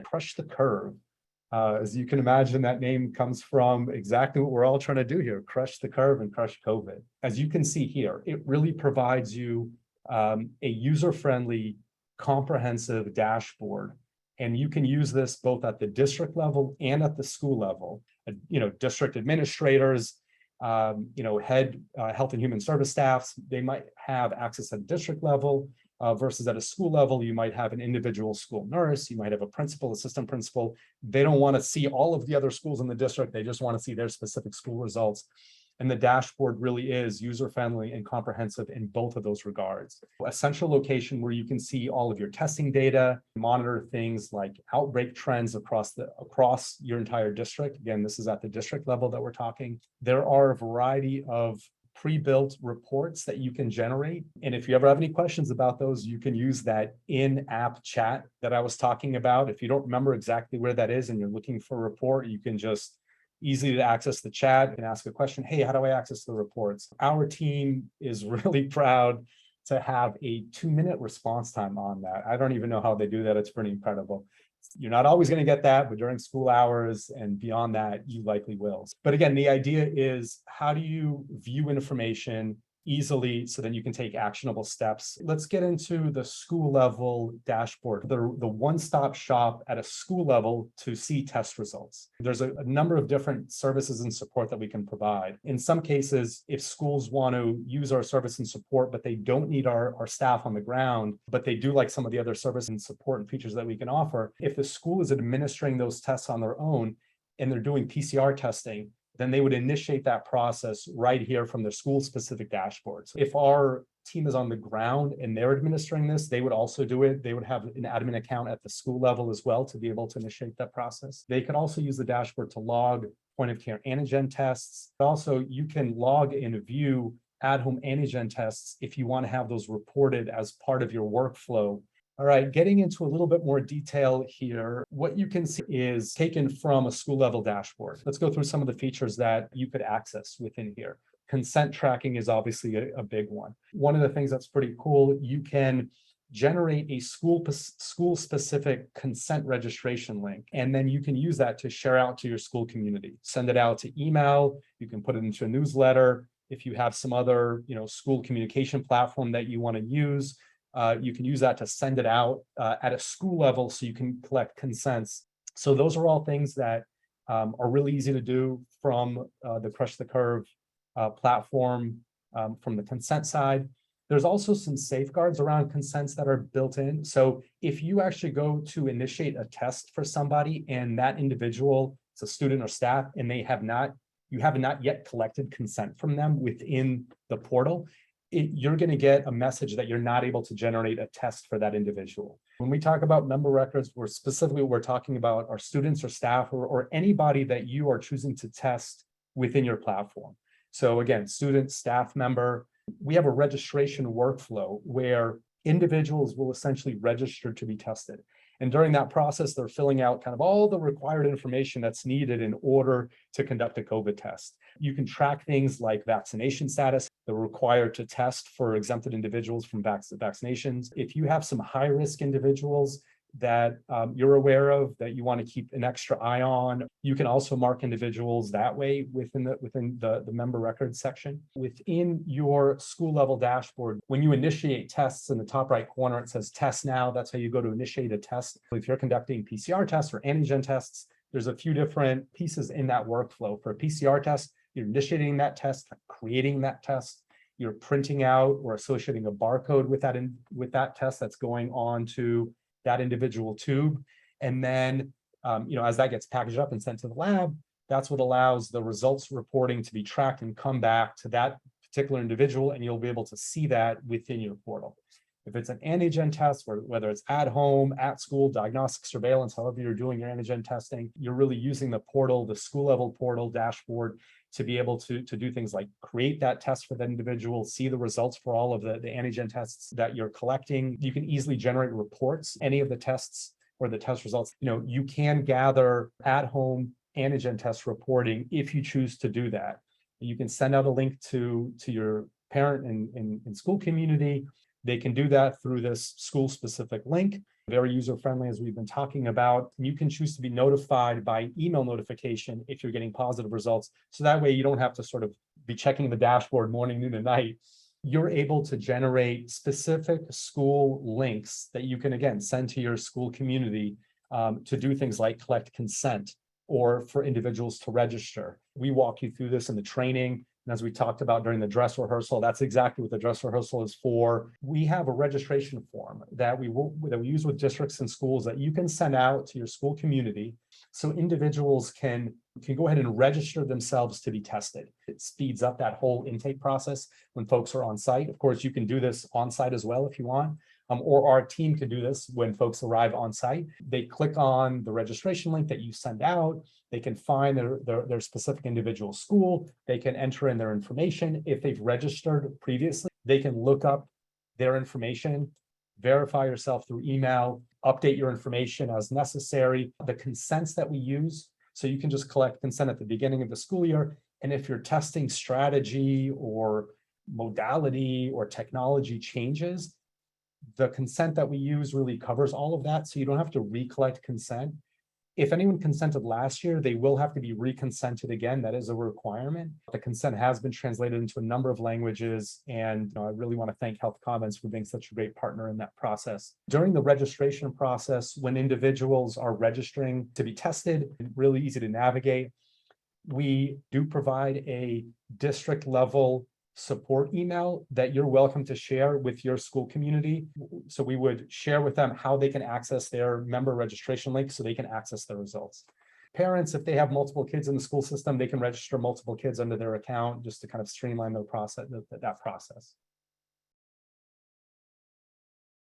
Crush the curve. As you can imagine, that name comes from exactly what we're all trying to do here, crush the curve and crush COVID. As you can see here, it really provides you a user-friendly, comprehensive dashboard. And you can use this both at the district level and at the school level. District administrators, head health and human service staffs, they might have access at district level. Versus at a school level, you might have an individual school nurse, you might have a principal, assistant principal. They don't want to see all of the other schools in the district. They just want to see their specific school results. And the dashboard really is user-friendly and comprehensive in both of those regards. A central location where you can see all of your testing data, monitor things like outbreak trends across your entire district. Again, this is at the district level that we're talking. There are a variety of pre-built reports that you can generate. And if you ever have any questions about those, you can use that in-app chat that I was talking about. If you don't remember exactly where that is and you're looking for a report, you can just easily to access the chat and ask a question. Hey, how do I access the reports? Our team is really proud to have a 2-minute response time on that. I don't even know how they do that. It's pretty incredible. You're not always going to get that, but during school hours and beyond that, you likely will. But again, the idea is, how do you view information easily so then you can take actionable steps? Let's get into the school level dashboard, the one-stop shop at a school level to see test results. There's a number of different services and support that we can provide. In some cases, if schools want to use our service and support, but they don't need our staff on the ground, but they do like some of the other service and support and features that we can offer, if the school is administering those tests on their own and they're doing PCR testing, then they would initiate that process right here from their school-specific dashboards. If our team is on the ground and they're administering this, they would also do it. They would have an admin account at the school level as well to be able to initiate that process. They could also use the dashboard to log point-of-care antigen tests. Also, you can log and view at-home antigen tests if you want to have those reported as part of your workflow. All right, getting into a little bit more detail here, what you can see is taken from a school level dashboard. Let's go through some of the features that you could access within here. Consent tracking is obviously a big one. One of the things that's pretty cool, you can generate a school-specific consent registration link, and then you can use that to share out to your school community. Send it out to email, you can put it into a newsletter. If you have some other school communication platform that you want to use, you can use that to send it out at a school level so you can collect consents. So those are all things that are really easy to do from the Crush the Curve platform from the consent side. There's also some safeguards around consents that are built in. So if you actually go to initiate a test for somebody and that individual, it's a student or staff, and you have not yet collected consent from them within the portal, you're going to get a message that you're not able to generate a test for that individual. When we talk about member records, we're talking about our students or staff or anybody that you are choosing to test within your platform. So again, student, staff member, we have a registration workflow where individuals will essentially register to be tested. And during that process, they're filling out kind of all the required information that's needed in order to conduct a COVID test. You can track things like vaccination status. They're required to test for exempted individuals from vaccinations. If you have some high-risk individuals that you're aware of that you want to keep an extra eye on, you can also mark individuals that way within the member records section. Within your school level dashboard, when you initiate tests in the top right corner, it says test now. That's how you go to initiate a test. If you're conducting PCR tests or antigen tests, there's a few different pieces in that workflow. For a PCR test, you're initiating that test, creating that test, you're printing out or associating a barcode with that test that's going on to that individual tube. And then, as that gets packaged up and sent to the lab, that's what allows the results reporting to be tracked and come back to that particular individual, and you'll be able to see that within your portal. If it's an antigen test, whether it's at home, at school, diagnostic surveillance, however you're doing your antigen testing, you're really using the portal, the school level portal dashboard, to be able to do things like create that test for that individual, see the results for all of the antigen tests that you're collecting. You can easily generate reports, any of the tests or the test results. You can gather at-home antigen test reporting if you choose to do that. You can send out a link to your parent and school community. They can do that through this school-specific link, very user-friendly, as we've been talking about. You can choose to be notified by email notification if you're getting positive results. So that way you don't have to sort of be checking the dashboard morning, noon, and night. You're able to generate specific school links that you can, again, send to your school community to do things like collect consent or for individuals to register. We walk you through this in the training. And as we talked about during the dress rehearsal, that's exactly what the dress rehearsal is for. We have a registration form that we use with districts and schools that you can send out to your school community so individuals can go ahead and register themselves to be tested. It speeds up that whole intake process when folks are on site. Of course, you can do this on site as well if you want. Or our team can do this when folks arrive on site. They click on the registration link that you send out. They can find their specific individual school. They can enter in their information. If they've registered previously, they can look up their information, verify yourself through email, update your information as necessary. The consents that we use, so you can just collect consent at the beginning of the school year. And if your testing strategy or modality or technology changes, the consent that we use really covers all of that, so you don't have to recollect consent. If anyone consented last year, they will have to be reconsented again. That is a requirement. The consent has been translated into a number of languages, and I really want to thank Health Commons for being such a great partner in that process. During the registration process, when individuals are registering to be tested, really easy to navigate. We do provide a district level support email that you're welcome to share with your school community. So we would share with them how they can access their member registration link so they can access the results. Parents, if they have multiple kids in the school system, they can register multiple kids under their account just to kind of streamline the process, that process.